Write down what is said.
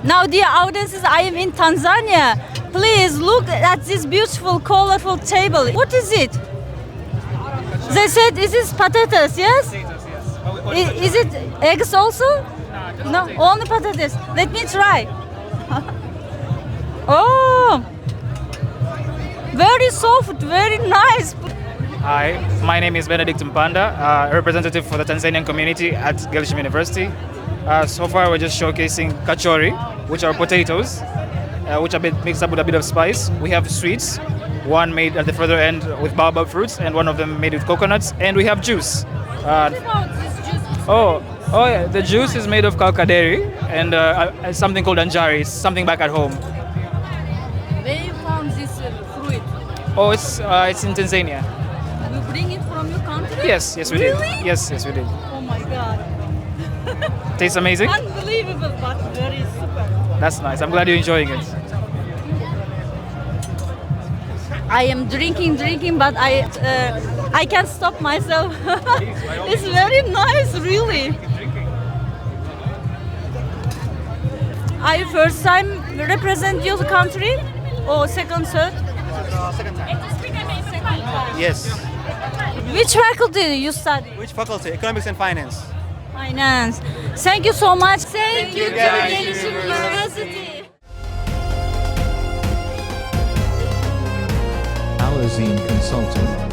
Now, dear audiences, I am in Tanzania. Please look at this beautiful, colorful table. What is it? They said this is potatoes, yes? Is it eggs also? No, only potatoes. Let me try. Oh, very soft, very nice. Hi, my name is Benedict Mpanda, a representative for the Tanzanian community at Gelişim University. So far we're just showcasing kachori, which are potatoes, which are mixed up with a bit of spice. We have sweets, one made at the further end with baobab fruits and one of them made with coconuts, and we have juice. Yeah, the juice is made of calcaderi and something called anjari, something back at home. Where you found this fruit? Oh, it's in Tanzania. You bring it from your country? Yes, we Really? did. Yes, we did. Oh my God. Tastes amazing? Unbelievable, but very super. That's nice. I'm glad you're enjoying it. I am drinking, but I can't stop myself. It's very nice, really. Are you first time represent your country or second, third? Second time. Yes. Which faculty you study? Which faculty? Economics and Finance. Finance. Thank you so much. Thank you to guys. Gelişim University. Azim Consulting.